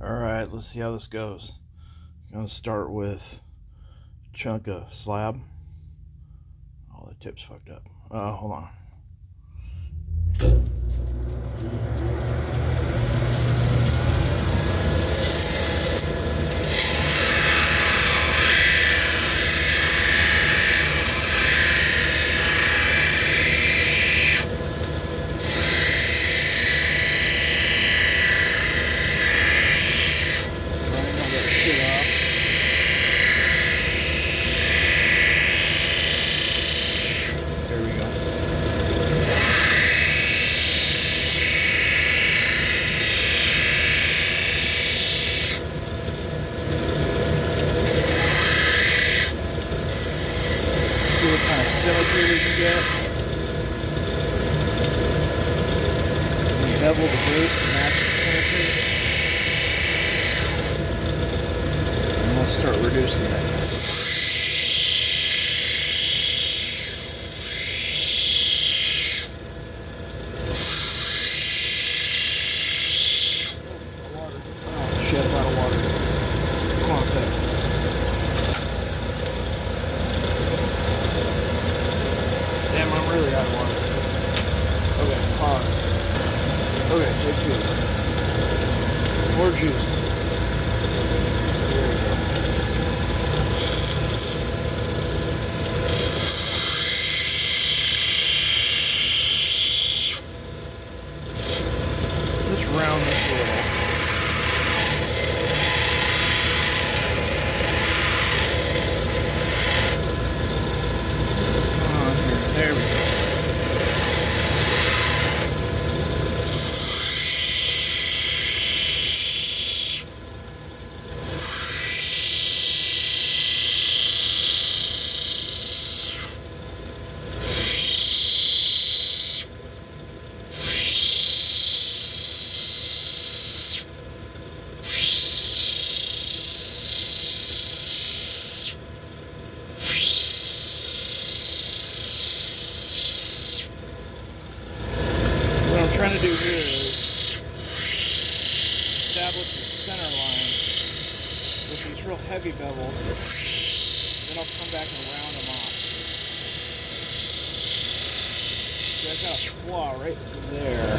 Alright, let's see how this goes. I'm going to start with a chunk of slab. Oh, the tip's fucked up. Hold on. What kind of symmetry we can get. We bevel the base to match the symmetry. And we'll start reducing it. Oh, shit, I'm out of water. Hold on a second. Damn, I'm really out of water. Okay, pause. Okay, take two. More juice. There we go. Just round this a little. There we go. What I'm trying to do here is establish the center line with these real heavy bevels. Then I'll come back and round them off. See, I've got a flaw right there.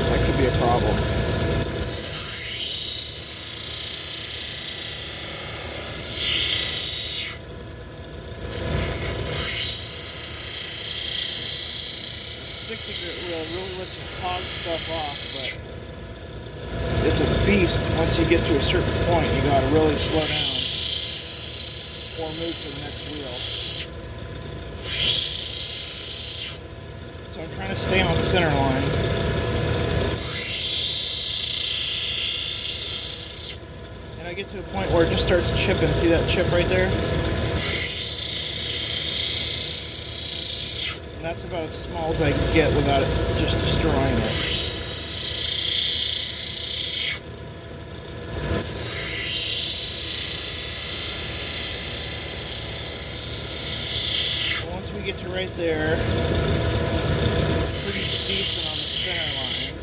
That could be a problem. Really lets the FOG stuff off, but it's a beast. Once you get to a certain point, you gotta really slow down or move to the next wheel. So I'm trying to stay on center line. And I get to a point where it just starts chipping. See that chip right there? And that's about as small as I can get without it just destroying it. Once we get to right there, pretty decent on the center line,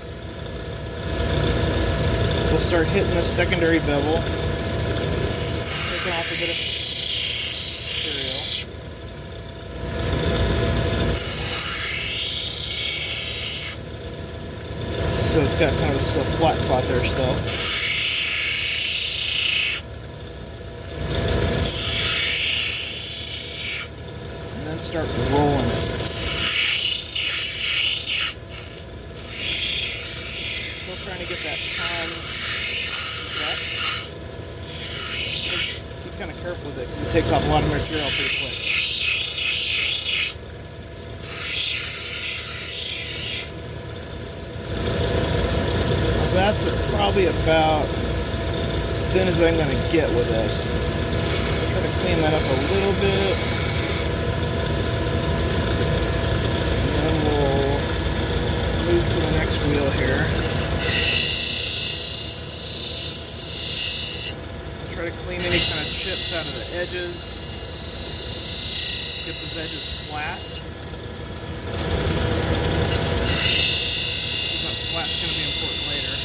we'll start hitting the secondary bevel, taking off a bit of material. So it's got kind of a flat spot there still. And then start rolling it. Still trying to get that time set. Be kind of careful with it because it takes off a lot of material pretty quick. That's probably about as thin as I'm going to get with this. Try to clean that up a little bit. And then we'll move to the next wheel here. Try to clean any kind of chips out of the edges. Get those edges flat. That flat's going to be important later.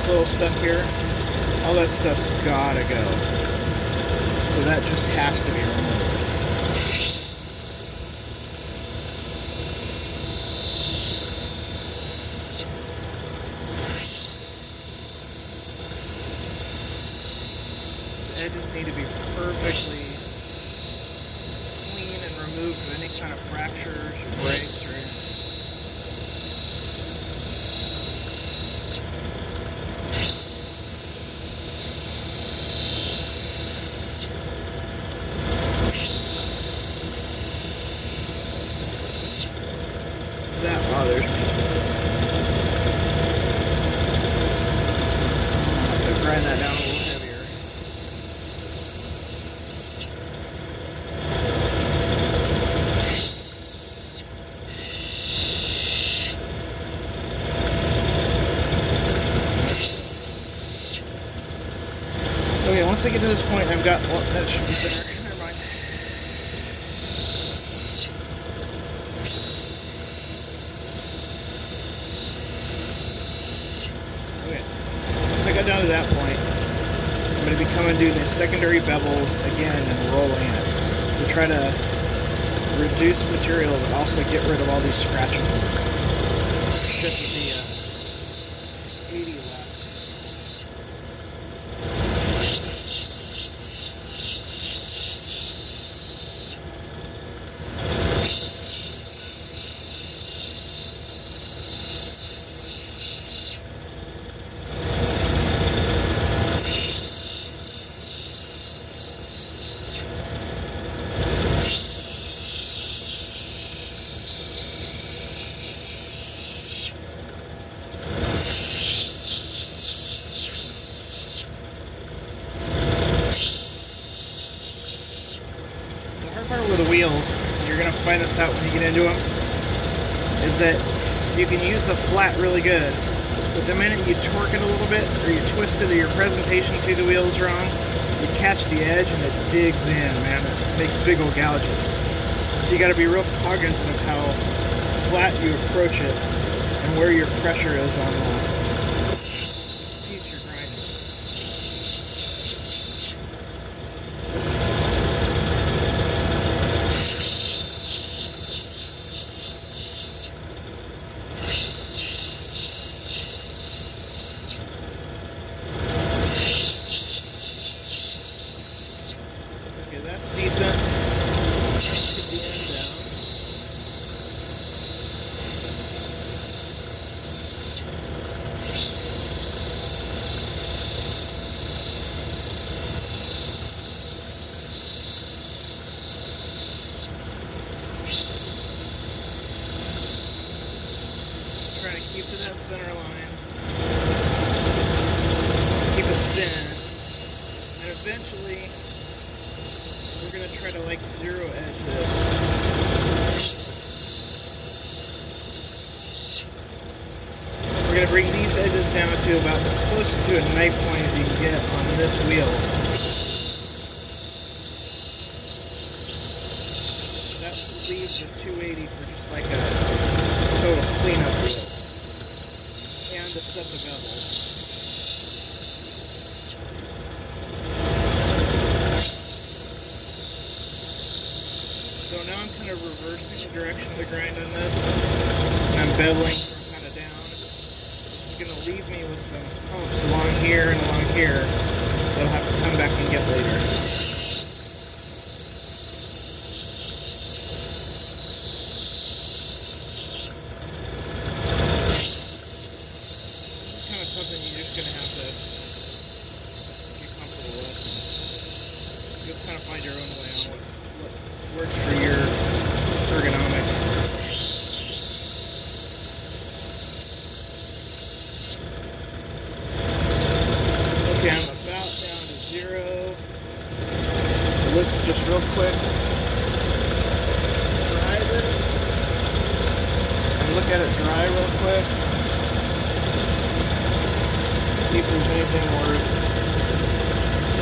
this little stuff here, all that stuff's gotta go. So that just has to be removed. The edges need to be perfectly clean and removed of any kind of fractures or breaks or anything. That bothers me. I'll have to grind that down a little heavier. Okay, once I get to this point, I've got, well, that should be better. Never mind. Okay, once I got down to that point, I'm going to be coming doing the secondary bevels again and rolling it to try to reduce material but also get rid of all these scratches. Shit with the 80 left. With the wheels, you're going to find this out when you get into them, is that you can use the flat really good, but the minute you torque it a little bit or you twist it or your presentation to the wheels wrong, you catch the edge and it digs in, man. It makes big old gouges. So you got to be real cognizant of how flat you approach it and where your pressure is on the piece you're grinding. Decent. Try to keep to that center line. Keep it thin. And eventually we're going to try to like zero edge this. We're going to bring these edges down to about as close to a knife point as you can get on this wheel. That leaves the 280 for just like a total cleanup wheel. And to set the bevel. So now I'm kind of reversing the direction of the grind on this. And I'm beveling from kind of down. It's going to leave me with some humps along here and along here that I'll have to come back and get later. It's kind of something you're just going to have to get comfortable with. You'll kind of find your own way on what works for your ergonomics. Okay, I'm about down to zero. So let's just real quick dry this. And look at it dry real quick. See if there's anything worth.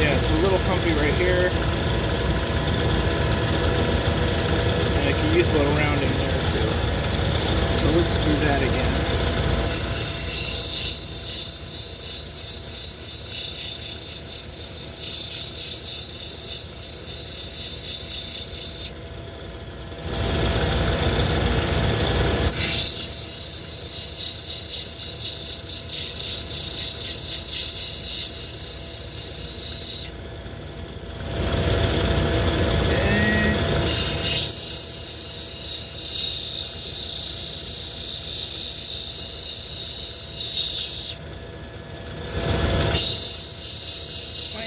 Yeah, it's a little humpy right here. And I can use a little rounding there too. So let's do that again.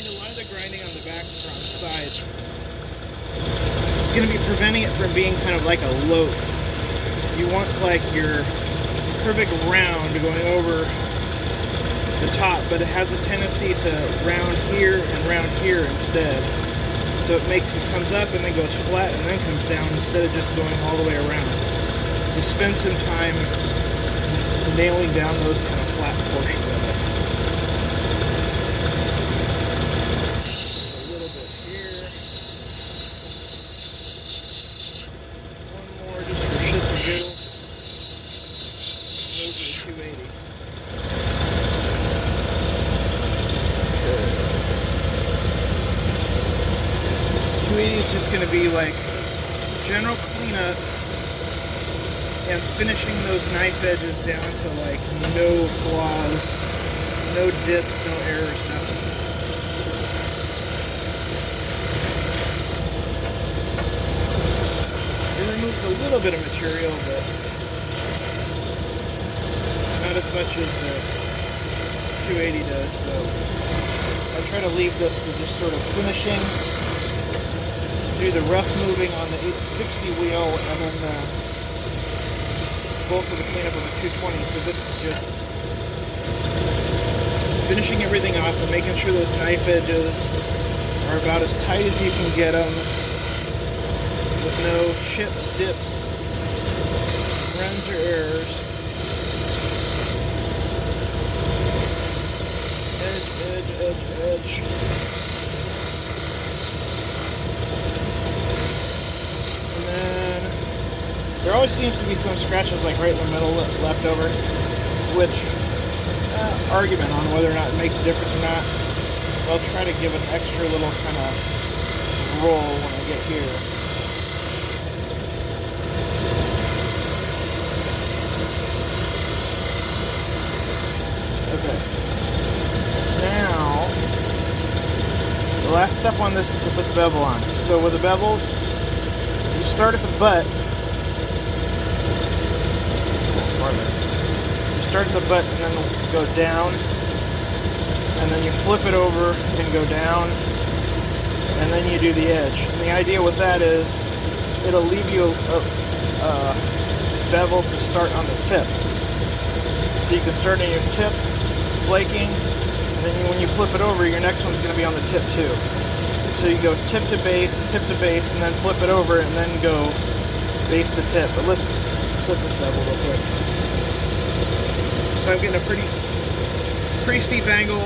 a lot of the grinding on the back or on the side is going to be preventing it from being kind of like a loaf. You want like your perfect round going over the top, but it has a tendency to round here and round here instead. So it comes up and then goes flat and then comes down instead of just going all the way around. So spend some time nailing down those kind of flat portions of it. A little bit here. One more just for shits and giggles. Over to 280. 280 is just going to be like general cleanup and finishing those knife edges down to like no flaws, no dips, no errors, nothing. It removes a little bit of material, but not as much as the 280 does, so I try to leave this for just sort of finishing. Do the rough moving on the 860 wheel and then the bulk of the cleanup on the 220. So this is just finishing everything off and making sure those knife edges are about as tight as you can get them with no chips, dips, runs, or errors. Edge, edge, edge, edge. There always seems to be some scratches like right in the middle left over, which argument on whether or not it makes a difference or not. I'll try to give an extra little kind of roll when I get here. Okay. Now, the last step on this is to put the bevel on. So with the bevels, you start at the butt. You start at the butt and then go down, and then you flip it over and go down, and then you do the edge. And the idea with that is it'll leave you a bevel to start on the tip. So you can start on your tip, flaking, and then when you flip it over, your next one's going to be on the tip too. So you go tip to base, and then flip it over, and then go base to tip. But let's set this bevel real quick. So I'm getting a pretty steep angle,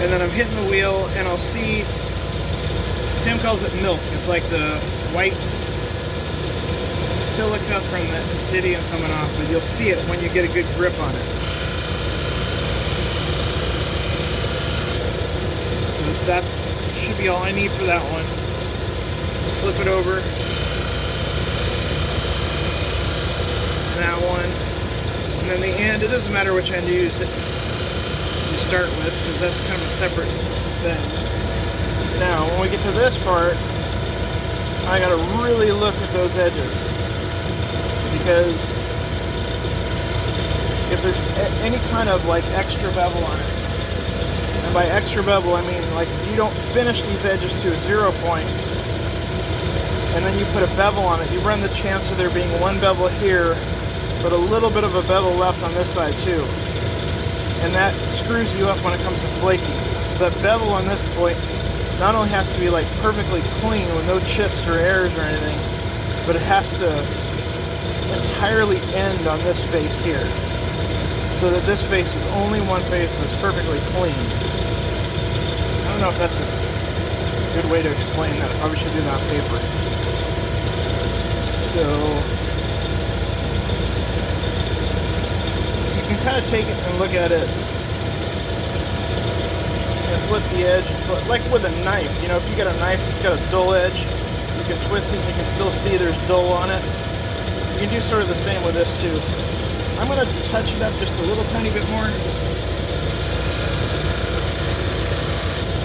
and then I'm hitting the wheel, and I'll see, Tim calls it milk. It's like the white silica from the obsidian coming off, but you'll see it when you get a good grip on it. So that should be all I need for that one. Flip it over. That one. And then the end, it doesn't matter which end you start with, because that's kind of a separate thing. Now, when we get to this part, I gotta really look at those edges, because if there's any kind of like extra bevel on it, and by extra bevel I mean like if you don't finish these edges to a 0 point, and then you put a bevel on it, you run the chance of there being one bevel here, but a little bit of a bevel left on this side too. And that screws you up when it comes to flaking. The bevel on this point not only has to be like perfectly clean with no chips or errors or anything, but it has to entirely end on this face here. So that this face is only one face that's perfectly clean. I don't know if that's a good way to explain that. I probably should do that on paper. So you can kind of take it and look at it and flip the edge. It's like with a knife. You know, if you got a knife that's got a dull edge, you can twist it and you can still see there's dull on it. You can do sort of the same with this too. I'm going to touch it up just a little tiny bit more.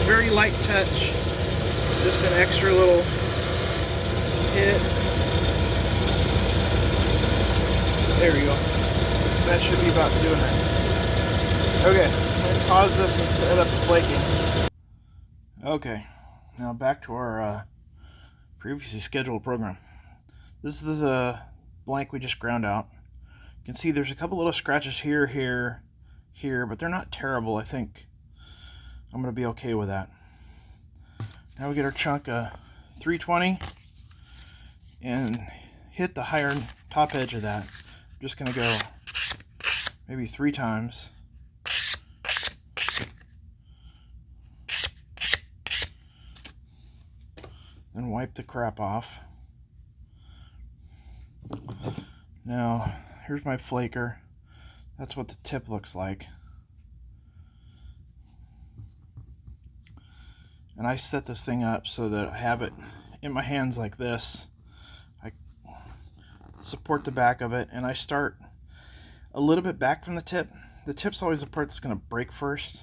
Very light touch. Just an extra little hit. There we go. That should be about doing it. Okay, I'm going to pause this and set up the flaking. Okay, now back to our previously scheduled program. This is the blank we just ground out. You can see there's a couple little scratches here, here, but they're not terrible. I think I'm going to be okay with that. Now we get our chunk of 320 and hit the higher top edge of that. I'm just going to go maybe 3 times. Then wipe the crap off. Now, here's my flaker. That's what the tip looks like. And I set this thing up so that I have it in my hands like this. I support the back of it, and I start a little bit back from the tip. The tip's always the part that's going to break first,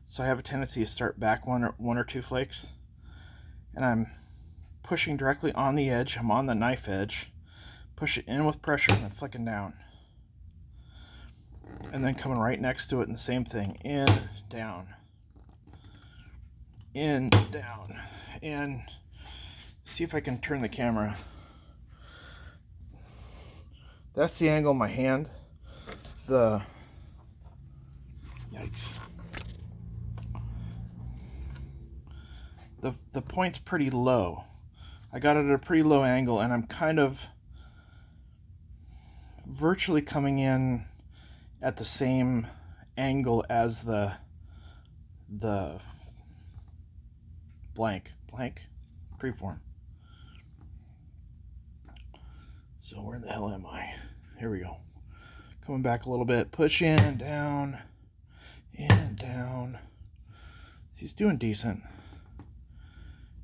so I have a tendency to start back one or two flakes. And I'm pushing directly on the edge. I'm on the knife edge. Push it in with pressure and then flicking down. And then coming right next to it and the same thing. In, down. In, down. And see if I can turn the camera. That's the angle of my hand. Yikes. The point's pretty low. I got it at a pretty low angle, and I'm kind of virtually coming in at the same angle as the blank preform. So where the hell am I? Here we go. Coming back a little bit, push in, down, in, down. He's doing decent.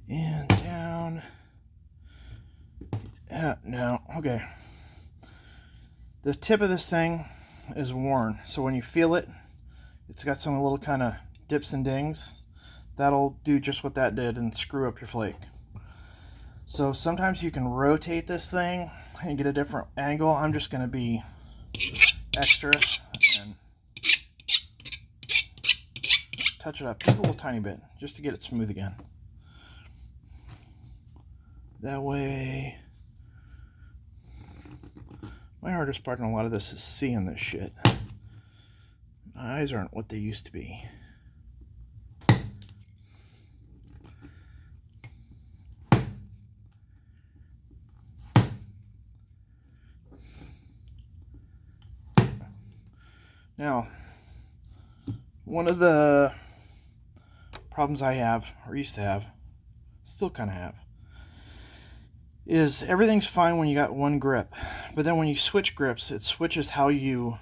In, down. No, okay. The tip of this thing is worn, so when you feel it, it's got some little kind of dips and dings. That'll do just what that did and screw up your flake. So sometimes you can rotate this thing and get a different angle. I'm just going to be extra and touch it up just a little tiny bit just to get it smooth again. That way, my hardest part in a lot of this is seeing this shit. My eyes aren't what they used to be. Now, one of the problems I have, or used to have, still kind of have, is everything's fine when you got one grip, but then when you switch grips, it switches how you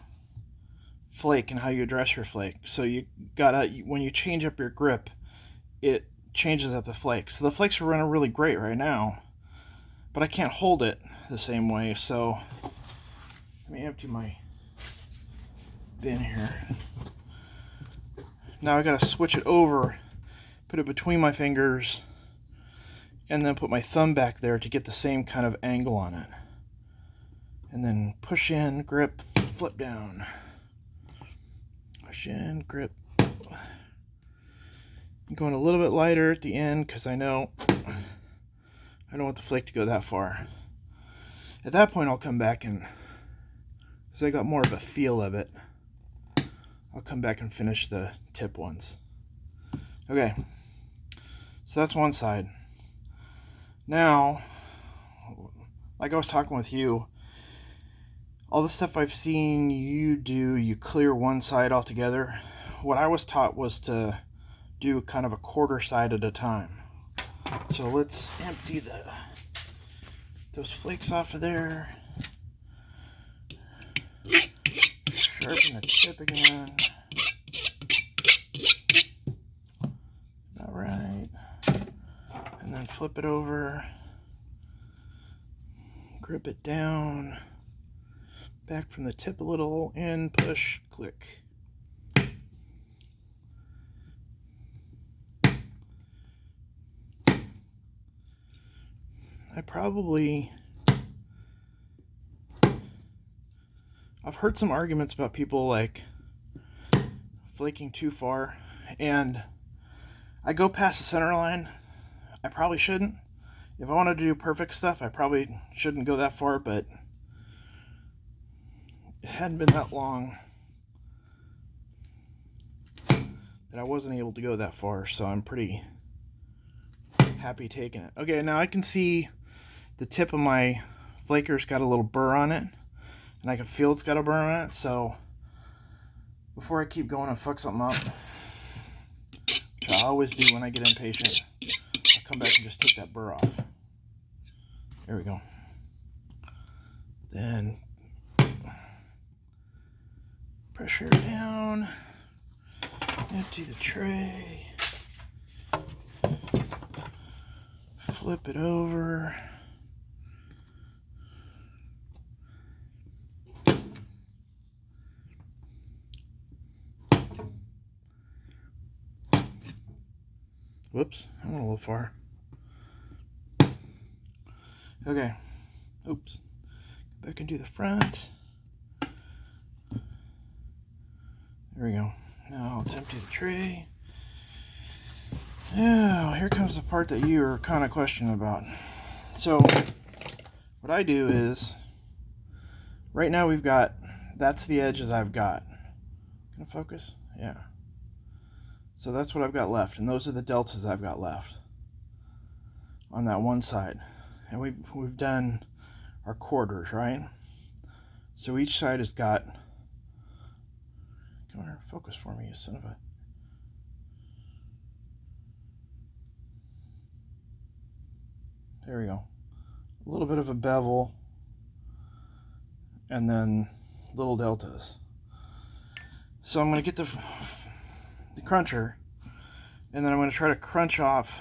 flake and how you address your flake. So you gotta, when you change up your grip, it changes up the flake. So the flakes are running really great right now, but I can't hold it the same way. So let me empty my bin here. Now I gotta switch it over, put it between my fingers, and then put my thumb back there to get the same kind of angle on it. And then push in, grip, flip down. Push in, grip. I'm going a little bit lighter at the end because I don't want the flake to go that far. At that point I'll come back and, because I got more of a feel of it, I'll come back and finish the tip ones. Okay, so that's one side. Now, like I was talking with you, all the stuff I've seen you do, you clear one side altogether. What I was taught was to do kind of a quarter side at a time. So let's empty those flakes off of there. Sharpen the tip again. All right. And then flip it over. Grip it down. Back from the tip a little. In, push, click. I've heard some arguments about people like flaking too far, and I go past the center line. I probably shouldn't. If I wanted to do perfect stuff, I probably shouldn't go that far, but it hadn't been that long that I wasn't able to go that far, so I'm pretty happy taking it. Okay, now I can see the tip of my flaker's got a little burr on it, and I can feel it's got a burr on it, so before I keep going and fuck something up, which I always do when I get impatient, I'll come back and just take that burr off. There we go. Then pressure down, empty the tray, flip it over. Whoops, I went a little far. Okay, oops. Go back and do the front. There we go. Now let's empty the tray. Now, here comes the part that you were kind of questioning about. So, what I do is, right now we've got, that's the edge that I've got. Can I focus? Yeah. So that's what I've got left, and those are the deltas I've got left on that one side. And we've done our quarters, right? So each side has got, come here, focus for me, you son of a. There we go. A little bit of a bevel, and then little deltas. So I'm going to get the cruncher, and then I'm going to try to crunch off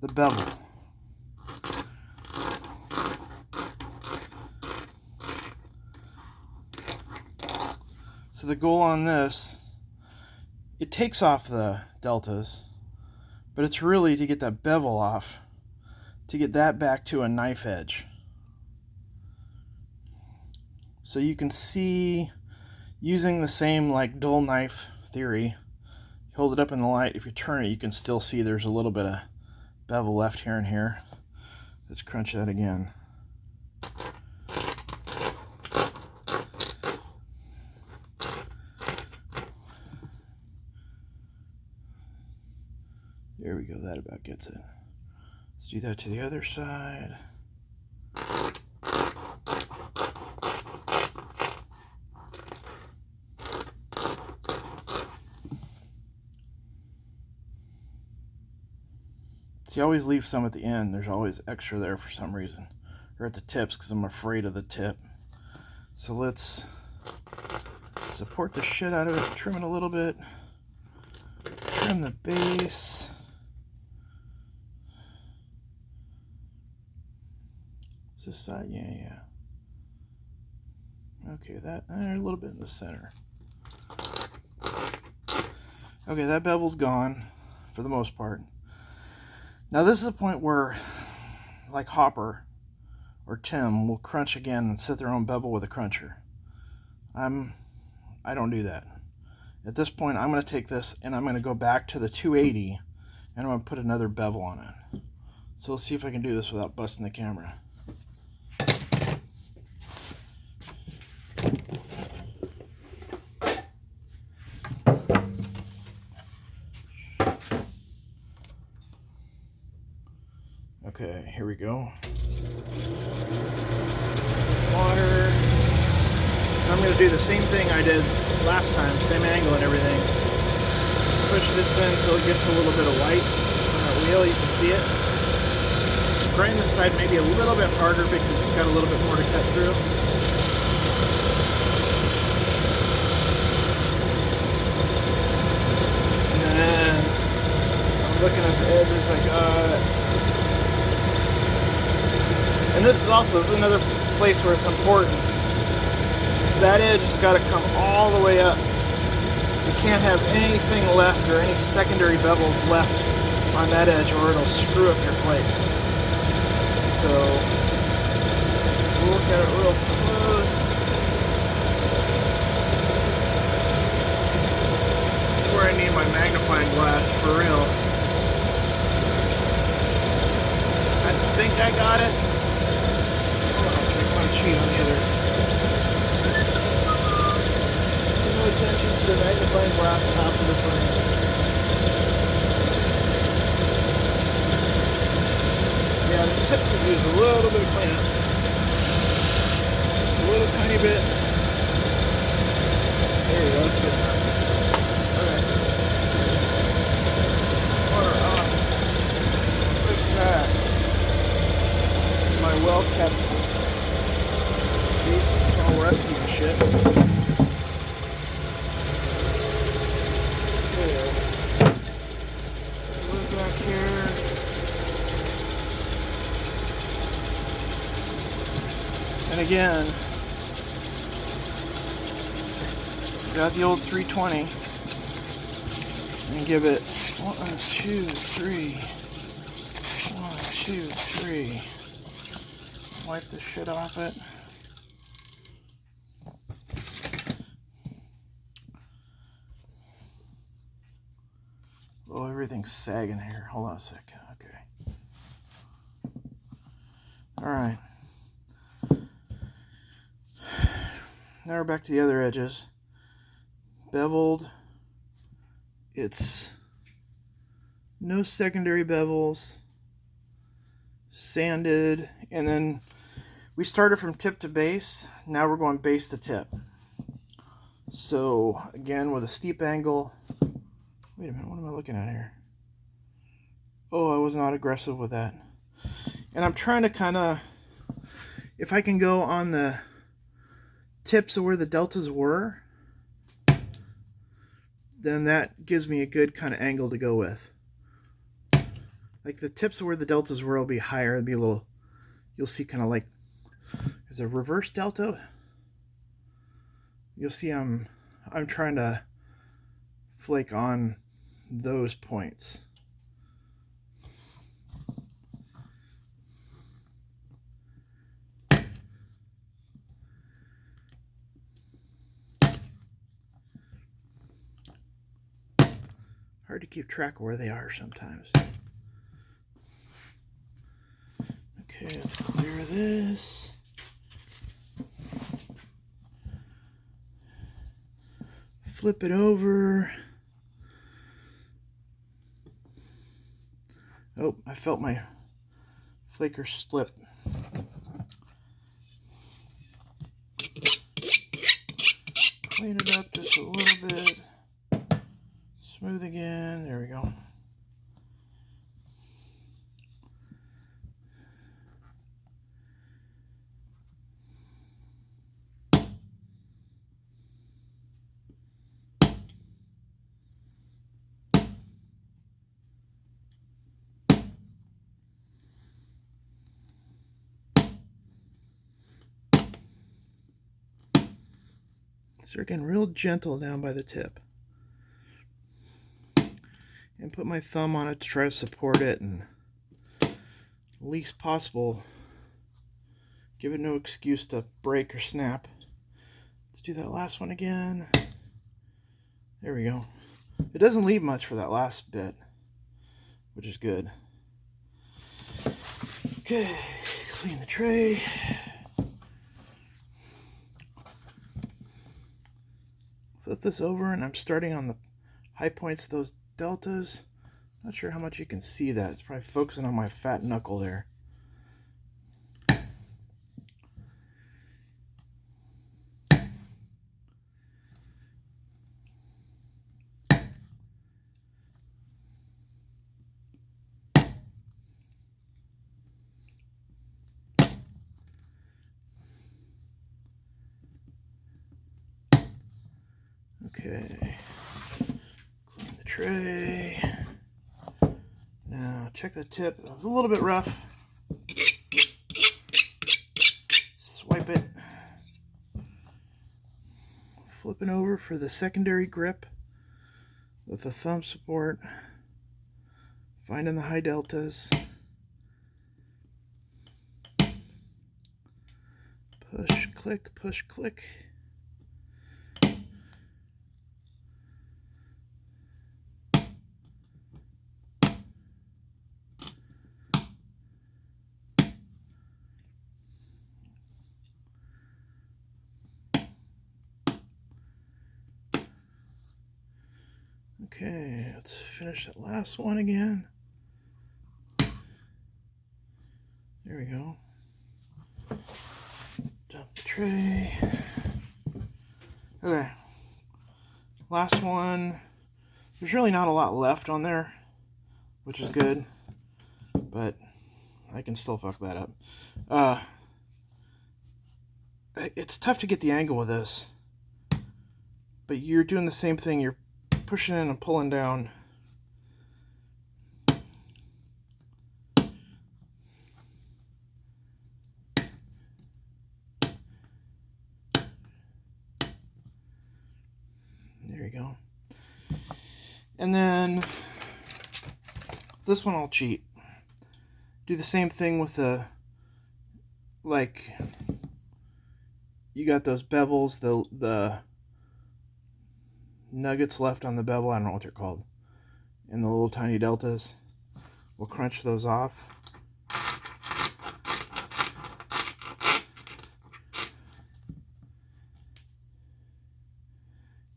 the bevel. So the goal on this, it takes off the deltas, but it's really to get that bevel off, to get that back to a knife edge. So you can see, using the same like dull knife theory, you hold it up in the light, if you turn it you can still see there's a little bit of bevel left here and here. Let's crunch that again. There we go, that about gets it. Let's do that to the other side. See, I always leave some at the end. There's always extra there for some reason. Or at the tips, because I'm afraid of the tip. So let's support the shit out of it, trim it a little bit. Trim the base. Is this side? Yeah. Okay, that, a little bit in the center. Okay, that bevel's gone for the most part. Now this is a point where, like Hopper or Tim will crunch again and set their own bevel with a cruncher. I don't do that. At this point, I'm going to take this and I'm going to go back to the 280 and I'm going to put another bevel on it. So let's see if I can do this without busting the camera. Okay, here we go. Water. I'm going to do the same thing I did last time, same angle and everything. Push this in so it gets a little bit of white on that wheel, you can see it. Grind this side maybe a little bit harder because it's got a little bit more to cut through. And then I'm looking at the edges like, and this is another place where it's important. That edge has got to come all the way up. You can't have anything left or any secondary bevels left on that edge or it'll screw up your flakes. So, we'll look at it real close. Where I need my magnifying glass for real. I got it. Oh, I'll stick my cheat on the other. Pay no attention to the magnifying glass top of the frame. Yeah, the tip could use a little bit of cleanup. A little tiny bit. There you go, that's good enough. Alright. Water on. Look at that. My well kept piece. It's all rusty and shit. Okay. Look back here. And again, got the old 320 and give it 1, 2, 3. 1, 2, 3. Wipe the shit off it. Oh, everything's sagging here. Hold on a second. Okay. All right. Now we're back to the other edges. Beveled. It's no secondary bevels. Sanded. And then we started from tip to base. Now we're going base to tip. So again, with a steep angle. Wait a minute, what am I looking at here? Oh, I was not aggressive with that. And I'm trying to kind of, if I can go on the tips of where the deltas were, then that gives me a good kind of angle to go with. Like the tips of where the deltas were will be higher. It'll be a little, you'll see kind of like, there's a reverse delta. You'll see I'm trying to flake on those points. Hard to keep track of where they are sometimes. Okay, let's clear this. Flip it over. Oh, I felt my flaker slip. Clean it up just a little bit. Smooth again. There we go. So again, real gentle down by the tip. And put my thumb on it to try to support it and least possible give it no excuse to break or snap. Let's do that last one again. There we go. It doesn't leave much for that last bit, which is good. Okay, clean the tray. Flip this over, and I'm starting on the high points of those deltas. Not sure how much you can see that. It's probably focusing on my fat knuckle there. Okay, clean the tray. Now check the tip. It was a little bit rough. Swipe it. Flipping over for the secondary grip with the thumb support. Finding the high deltas. Push, click, push, click. Okay, let's finish that last one again. There we go. Dump the tray. Okay, last one. There's really not a lot left on there, which is good, but I can still fuck that up. It's tough to get the angle with this, but you're doing the same thing. You're pushing in and pulling down. There you go. And then this one I'll cheat. Do the same thing with the, like, you got those bevels, the nuggets left on the bevel, I don't know what they're called, and the little tiny deltas. We'll crunch those off.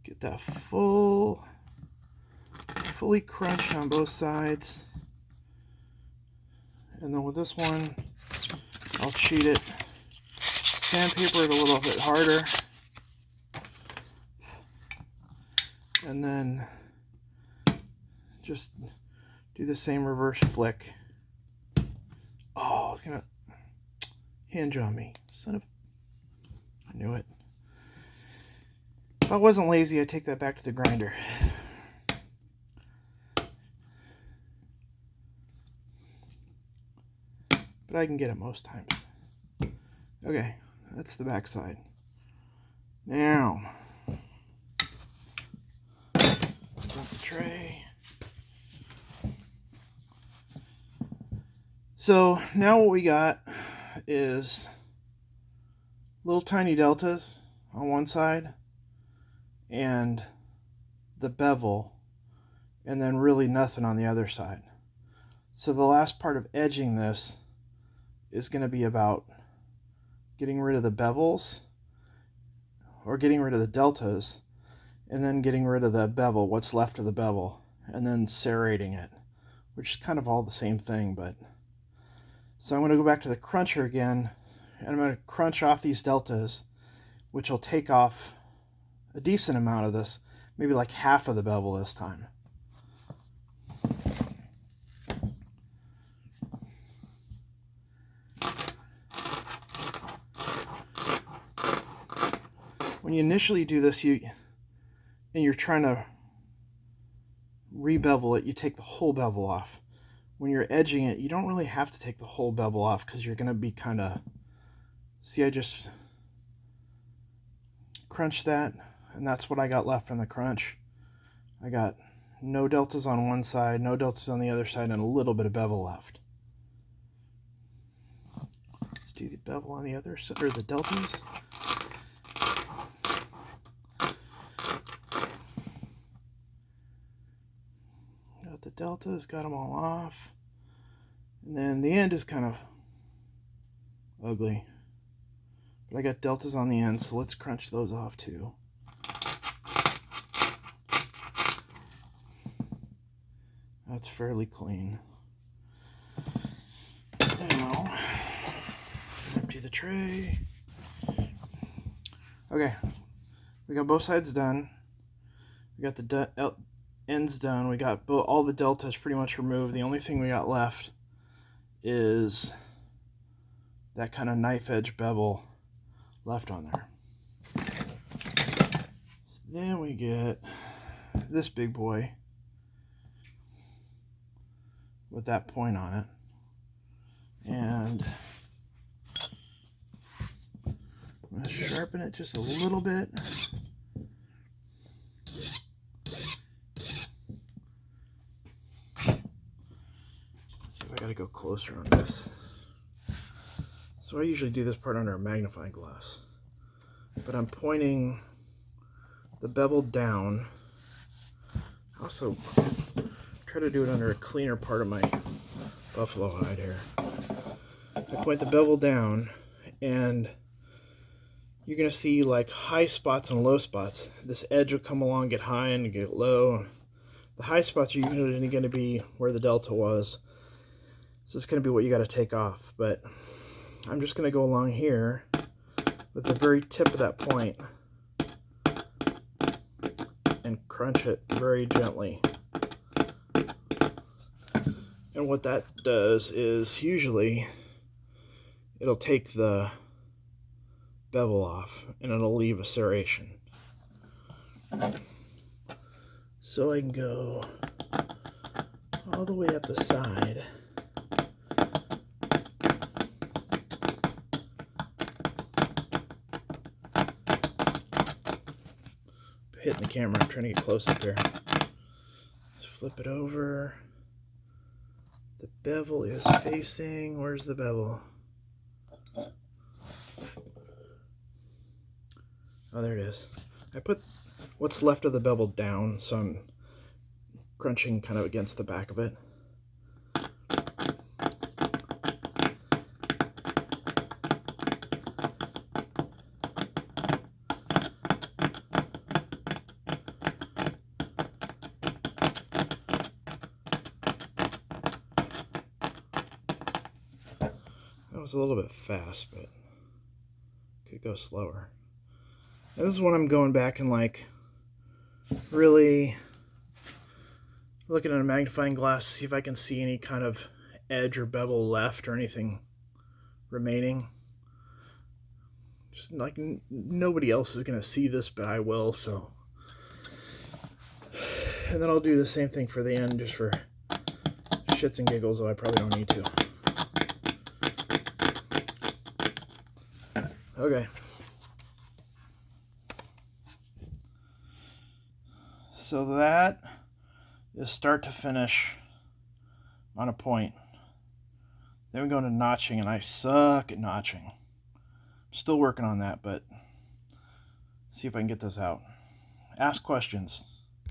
Get that fully crunched on both sides. And then with this one, I'll cheat it. Sandpaper it a little bit harder. And then just do the same reverse flick. Oh, it's gonna hinge on me. Son of... I knew it. If I wasn't lazy, I'd take that back to the grinder. But I can get it most times. Okay, that's the back side. Now, dump the tray. So now what we got is little tiny deltas on one side and the bevel, and then really nothing on the other side. So the last part of edging this is going to be about getting rid of the bevels, or getting rid of the deltas, and then getting rid of the bevel, what's left of the bevel, and then serrating it, which is kind of all the same thing. But so I'm going to go back to the cruncher again, and I'm going to crunch off these deltas, which will take off a decent amount of this, maybe like half of the bevel this time. When you initially do this, and you're trying to re-bevel it, you take the whole bevel off. When you're edging it, you don't really have to take the whole bevel off, because you're going to be kind of... See, I just crunched that, and that's what I got left from the crunch. I got no deltas on one side, no deltas on the other side, and a little bit of bevel left. Let's do the bevel on the other side, or the deltas. Got the deltas, got them all off. And then the end is kind of ugly. But I got deltas on the end, so let's crunch those off too. That's fairly clean. Now, empty the tray. Okay, we got both sides done. We got the ends done. We got all the deltas pretty much removed. The only thing we got left is that kind of knife edge bevel left on there. Then we get this big boy with that point on it, and I'm going to sharpen it just a little bit. I gotta go closer on this. So I usually do this part under a magnifying glass, but I'm pointing the bevel down. I also try to do it under a cleaner part of my buffalo hide here. I point the bevel down, and you're gonna see like high spots and low spots. This edge will come along, get high and get low. The high spots are usually going to be where the delta was. So it's going to be what you got to take off. But I'm just going to go along here with the very tip of that point and crunch it very gently. And what that does is usually it'll take the bevel off and it'll leave a serration. So I can go all the way up the side. Hitting the camera, I'm trying to get close up there. Let's flip it over. The bevel is facing, where's the bevel? Oh, there it is. I put what's left of the bevel down, so I'm crunching kind of against the back of it. That was a little bit fast, but could go slower. And this is when I'm going back and like really looking at a magnifying glass to see if I can see any kind of edge or bevel left or anything remaining. Just like nobody else is going to see this, but I will, so. And then I'll do the same thing for the end just for shits and giggles, though I probably don't need to. Okay. So that is start to finish on a point. Then we go into notching, and I suck at notching. I'm still working on that, but see if I can get this out. Ask questions.